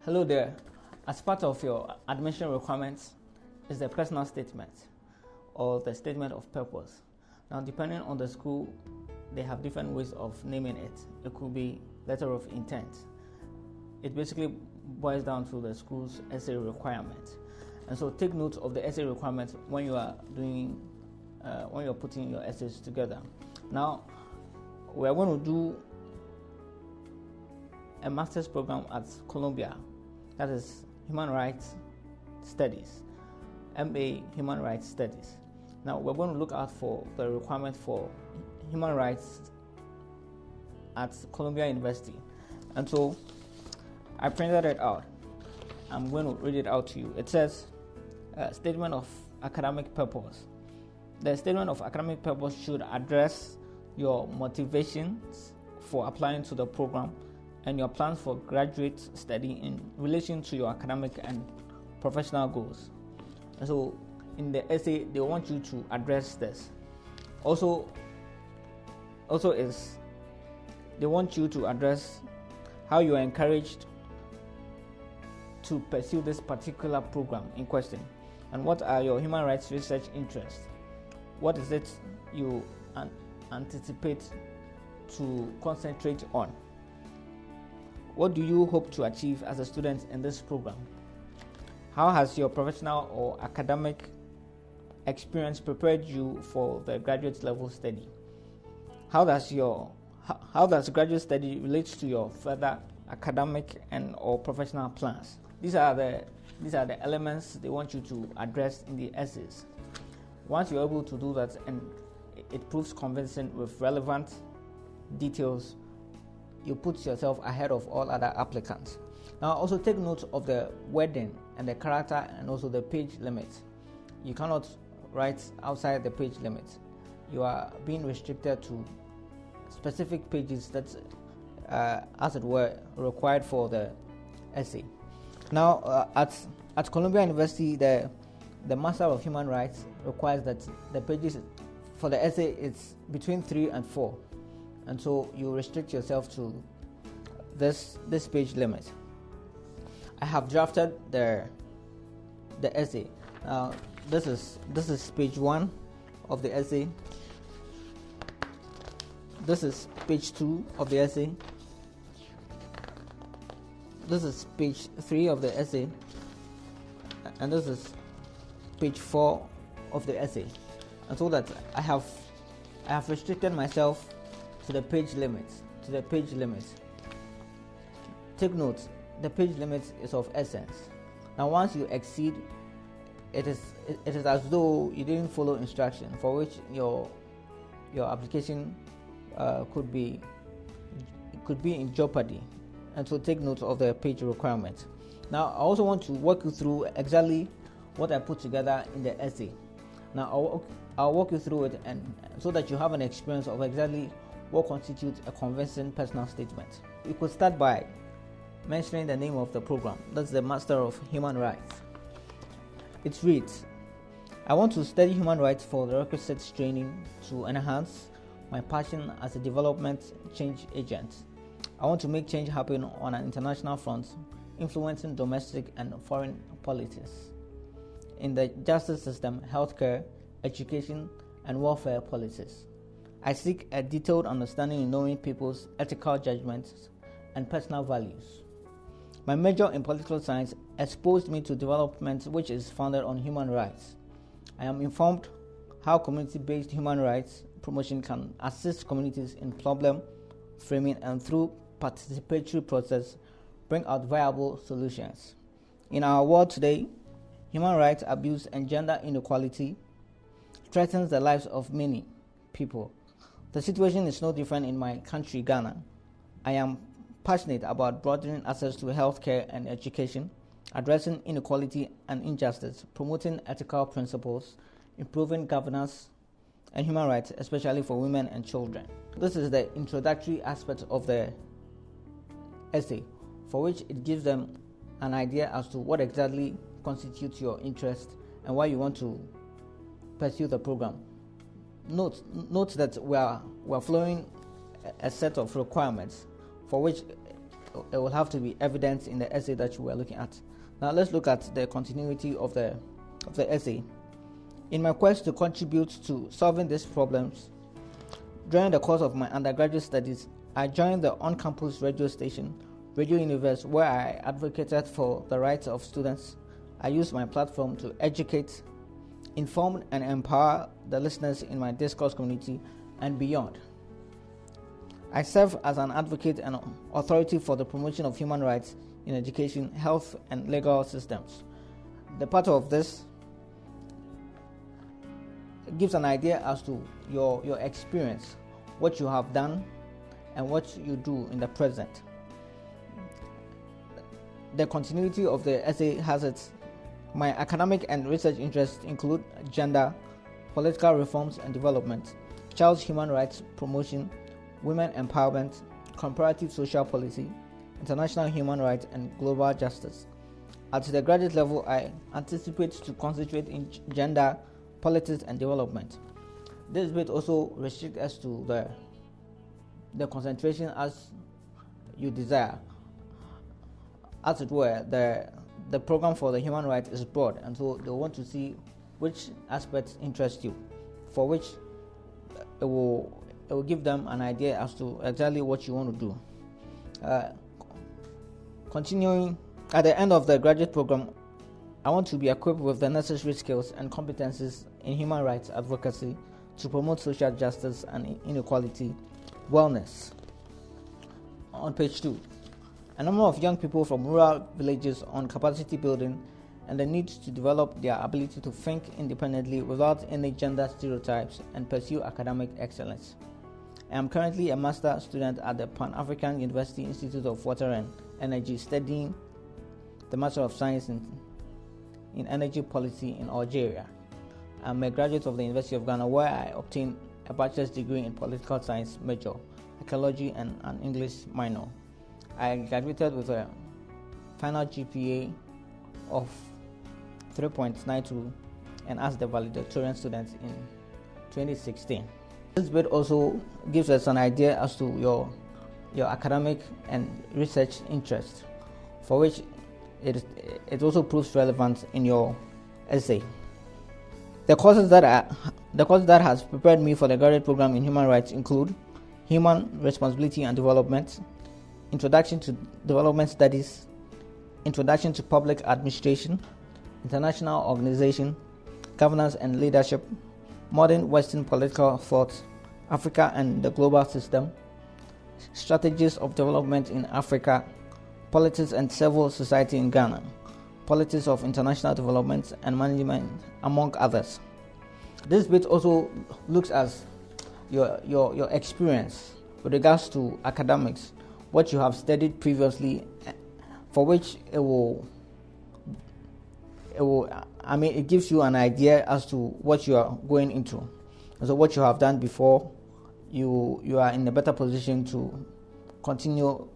Hello there. As part of your admission requirements is the personal statement or the statement of purpose. Now, depending on the school, they have different ways of naming it. It could be letter of intent. It basically boils down to the school's essay requirements. And so take note of the essay requirements when you are when you're putting your essays together. Now, we are going to do a master's program at Columbia, that is Human Rights Studies, MA Human Rights Studies. Now we're going to look out for the requirement for human rights at Columbia University, and so I printed it out. I'm going to read it out to you. It says, statement of academic purpose. The statement of academic purpose should address your motivations for applying to the program and your plans for graduate study in relation to your academic and professional goals. And so in the essay, they want you to address this. Also is they want you to address how you are encouraged to pursue this particular program in question, and what are your human rights research interests. What is it you anticipate to concentrate on? What do you hope to achieve as a student in this program? How has your professional or academic experience prepared you for the graduate level study? How does graduate study relate to your further academic and or professional plans? These are the elements they want you to address in the essays. Once you're able to do that and it proves convincing with relevant details, you put yourself ahead of all other applicants. Now also take note of the wording and the character and also the page limit. You cannot write outside the page limit. You are being restricted to specific pages that as it were required for the essay. Now at Columbia University, the Master of Human Rights requires that the pages for the essay is between 3 and 4. And so you restrict yourself to this page limit. I have drafted the essay. Now this is page 1 of the essay. This is page 2 of the essay. This is page 3 of the essay, and this is page 4 of the essay. And so that I have restricted myself to the page limits. Take note, the page limit is of essence. Now once you exceed, it is as though you didn't follow instruction, for which your application could be in jeopardy. And so take note of the page requirement. Now I also want to walk you through exactly what I put together in the essay. Now I'll walk you through it, and so that you have an experience of exactly what constitutes a convincing personal statement. You could start by mentioning the name of the program. That's the Master of Human Rights. It reads, I want to study human rights for the requisite training to enhance my passion as a development change agent. I want to make change happen on an international front, influencing domestic and foreign politics in the justice system, healthcare, education, and welfare policies. I seek a detailed understanding in knowing people's ethical judgments and personal values. My major in political science exposed me to development which is founded on human rights. I am informed how community-based human rights promotion can assist communities in problem framing and through participatory process bring out viable solutions. In our world today, human rights abuse and gender inequality threatens the lives of many people. The situation is no different in my country, Ghana. I am passionate about broadening access to healthcare and education, addressing inequality and injustice, promoting ethical principles, improving governance and human rights, especially for women and children. This is the introductory aspect of the essay, for which it gives them an idea as to what exactly constitutes your interest and why you want to pursue the program. Note that we are following a set of requirements for which it will have to be evident in the essay that you were looking at. Now let's look at the continuity of the essay. In my quest to contribute to solving these problems, during the course of my undergraduate studies, I joined the on-campus radio station, Radio Universe, where I advocated for the rights of students. I used my platform to educate, inform, and empower the listeners in my discourse community and beyond. I serve as an advocate and authority for the promotion of human rights in education, health, and legal systems. The part of this gives an idea as to your experience, what you have done, and what you do in the present. The continuity of the essay has its my academic and research interests include gender, political reforms and development, child's human rights promotion, women empowerment, comparative social policy, international human rights, and global justice. At the graduate level, I anticipate to concentrate in gender, politics, and development. This bit also restricts us to the concentration as you desire. As it were, the program for the human rights is broad, and so they want to see which aspects interest you, for which it will give them an idea as to exactly what you want to do. Continuing, at the end of the graduate program, I want to be equipped with the necessary skills and competencies in human rights advocacy to promote social justice and inequality wellness. On page 2, a number of young people from rural villages on capacity building and the need to develop their ability to think independently without any gender stereotypes and pursue academic excellence. I am currently a master student at the Pan-African University Institute of Water and Energy, studying the Master of Science in Energy Policy in Algeria. I'm a graduate of the University of Ghana, where I obtained a bachelor's degree in political science major, ecology, and an English minor. I graduated with a final GPA of 3.92 and as the valedictorian student in 2016. This bit also gives us an idea as to your academic and research interest, for which it also proves relevant in your essay. The courses that has prepared me for the graduate program in human rights include Human Responsibility and Development, Introduction to Development Studies, Introduction to Public Administration, International Organization, Governance and Leadership, Modern Western Political Thought, Africa and the Global System, Strategies of Development in Africa, Politics and Civil Society in Ghana, Politics of International Development and Management, among others. This bit also looks at your experience with regards to academics, what you have studied previously, for which it gives you an idea as to what you are going into. And so what you have done before, you are in a better position to continue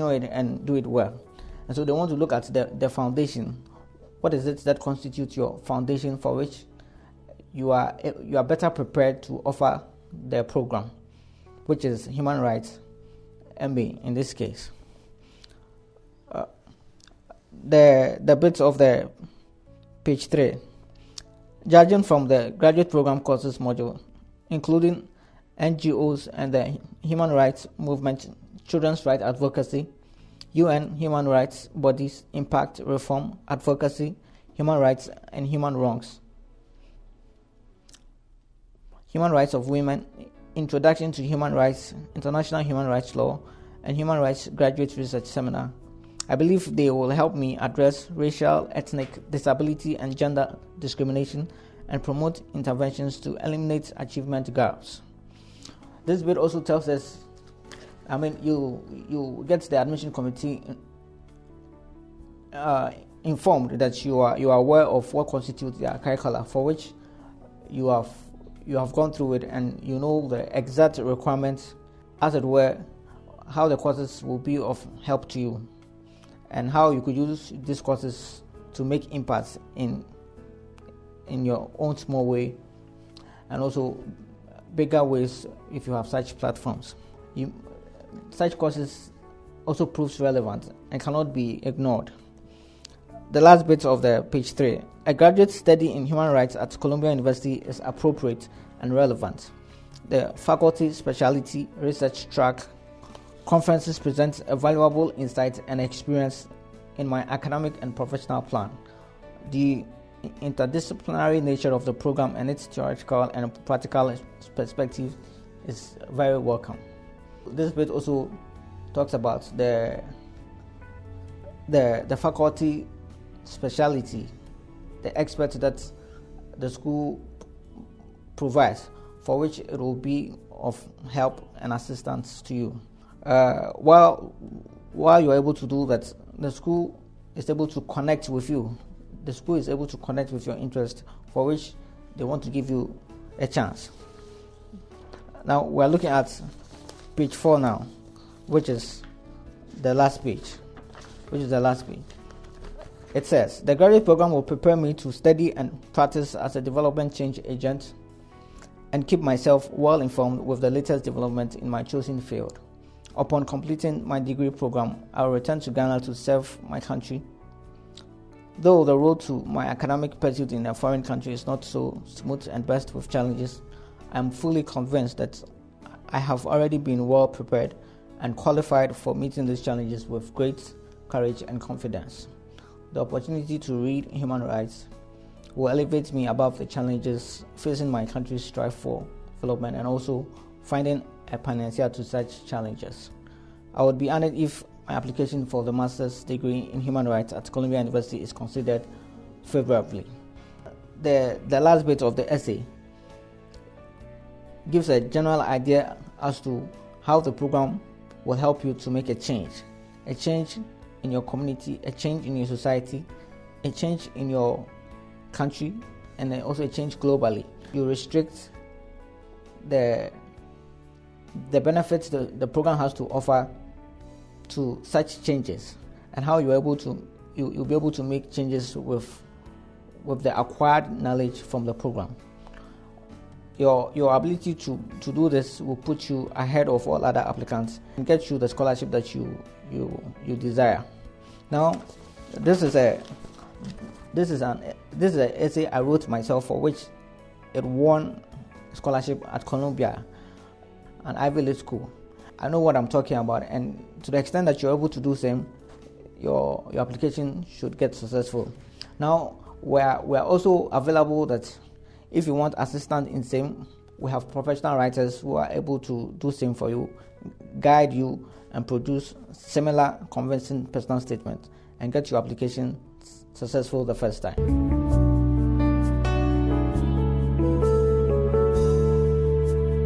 it and do it well. And so they want to look at the foundation. What is it that constitutes your foundation, for which you are better prepared to offer the program, which is human rights MBA in this case. The bits of the page 3, judging from the graduate program courses module, including NGOs and the human rights movement, children's rights advocacy, UN human rights bodies, impact reform, advocacy, human rights and human wrongs, human rights of women, introduction to human rights, international human rights law, and human rights graduate research seminar. I believe they will help me address racial, ethnic, disability, and gender discrimination and promote interventions to eliminate achievement gaps. This bit also tells us, you get the admission committee informed that you are aware of what constitutes their curricula, for which you have gone through it and you know the exact requirements, as it were, how the courses will be of help to you, and how you could use these courses to make impacts in your own small way, and also bigger ways if you have such platforms. Such courses also proves relevant and cannot be ignored. The last bit of the page 3. A graduate study in human rights at Columbia University is appropriate and relevant. The faculty specialty research track conferences present a valuable insight and experience in my academic and professional plan. The interdisciplinary nature of the program and its theoretical and practical perspective is very welcome. This bit also talks about the faculty specialty, the experts that the school provides, for which it will be of help and assistance to you. While you're able to do that, the school is able to connect with you. The school is able to connect with your interest, for which they want to give you a chance. Now we're looking at page 4 now, which is the last page. It says, the graduate program will prepare me to study and practice as a development change agent and keep myself well informed with the latest development in my chosen field. Upon completing my degree program, I will return to Ghana to serve my country. Though the road to my academic pursuit in a foreign country is not so smooth and blessed with challenges, I am fully convinced that I have already been well prepared and qualified for meeting these challenges with great courage and confidence. The opportunity to read human rights will elevate me above the challenges facing my country's strive for development and also finding a panacea to such challenges. I would be honored if my application for the master's degree in human rights at Columbia University is considered favorably. The last bit of the essay gives a general idea as to how the program will help you to make a change in your community, a change in your society, a change in your country, and then also a change globally. You restrict the benefits the program has to offer to such changes, and how you'll be able to make changes with the acquired knowledge from the program. Your ability to do this will put you ahead of all other applicants and get you the scholarship that you desire. Now, this is an essay I wrote myself, for which it won scholarship at Columbia, an Ivy League school. I know what I'm talking about, and to the extent that you're able to do same, your application should get successful. Now, we're also available that if you want assistance in same, we have professional writers who are able to do same for you, guide you, and produce similar convincing personal statements and get your application successful the first time.